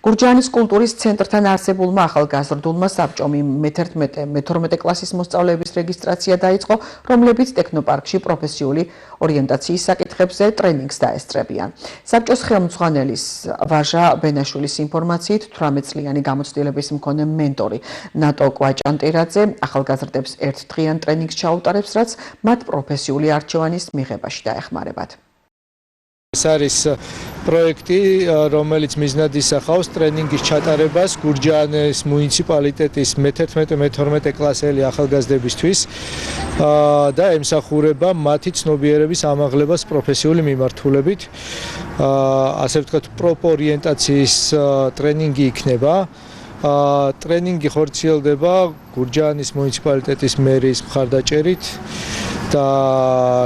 გურჯაანის კულტურის ცენტრთან არსებულმა ახალგაზრდულმა საბჭომი მე-11-მე-12 კლასის მოსწავლეების რეგისტრაცია დაიწყო, რომლებიც ტექნოპარკში პროფესიული ორიენტაციის საკითხებზე ტრენინგს დაესწრებიან. საბჭოს ხელმძღვანელის ვაჟა ბენაშვილის ინფორმაციით, 18 წლიანი გამოცდილების მქონე მენტორი ნატო კვაჭანტირაძე ახალგაზრდებს ერთდღიან ტრენინგს ჩაუტარებს, რაც მათ პროფესიული არჩევანის მიღებაში დაეხმარებათ. ეს არის პროექტი, რომელიც მიზნად ისახავს ტრენინგის ჩატარებას გურჯაანის მუნიციპალიტეტის მე-11-მე-12 კლასელი ახალგაზრდებისთვის და ემსახურება მათი ცნობიერების ამაღლებას პროფესიული მიმართულებით. ასე ვთქვათ, პროპორიენტაციის ტრენინგი იქნება. ტრენინგი ხორციელდება გურჯაანის მუნიციპალიტეტის მერის მხარდაჭერით და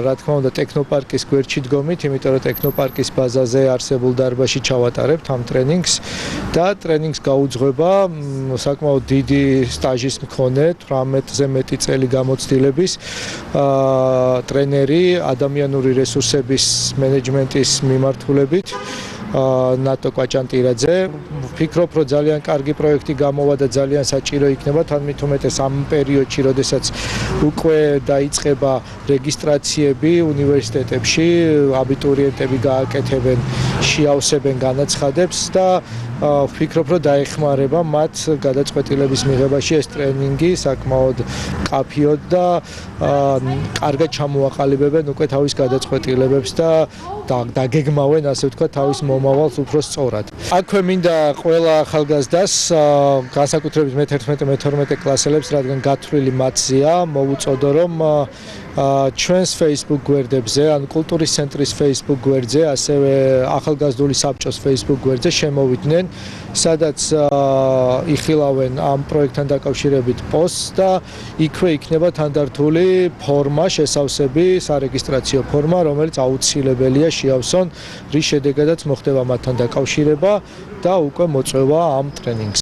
რა თქმა უნდა ტექნოპარკის გვერდში დგომით, იმიტომ რომ ტექნოპარკის ბაზაზე არსებულ დარბაზში ჩავატარებთ ამ ტრენინგს და ტრენინგს გაუძღვება საკმაოდ დიდი სტაჟის მქონე 18-ზე მეტი წელი გამოცდილების ტრენერი ადამიანური რესურსების მენეჯმენტის მიმართულებით ნატო კვაჭანტირაძე. ვფიქრობ, რომ ძალიან კარგი პროექტი გამოვა და ძალიან საჭირო იქნება თან მით უმეტეს ამ პერიოდში, როდესაც უკვე დაიწყება რეგისტრაციები უნივერსიტეტებში, აბიტურიენტები გააკეთებენ, შეავსებენ განაცხადებს და ვფიქრობ, რომ დაეხმარება მათ გადაწყვეტილების მიღებაში ეს ტრენინგი საკმაოდ მკაფიოდ და კარგად ჩამოაყალიბებენ უკვე თავის გადაწყვეტილებებს და დაგეგმავენ, ასე ვთქვათ, თავის მომავალს უფრო სწორად. აქვე მინდა ყველა ახალგაზრდას, განსაკუთრებით მე-11-მე-12 კლასელებს, რადგან გათვლილი მათზეა, მოვუწოდო, რომ ჩვენს Facebook გვერდებზე, ან კულტურის ცენტრის Facebook გვერდზე, ასევე ახალგაზრდული საბჭოს Facebook გვერდზე შემოვიდნენ, სადაც იხილავენ ამ პროექტთან დაკავშირებით პოსტს და იქვე იქნება თანდართული ფორმა, შესავსები, სარეგისტრაციო ფორმა, რომელიც აუცილებელია შეავსონ, რის შედეგადაც მოხდება მათთან დაკავშირება და უკვე მოწვევა ამ ტრენინგს.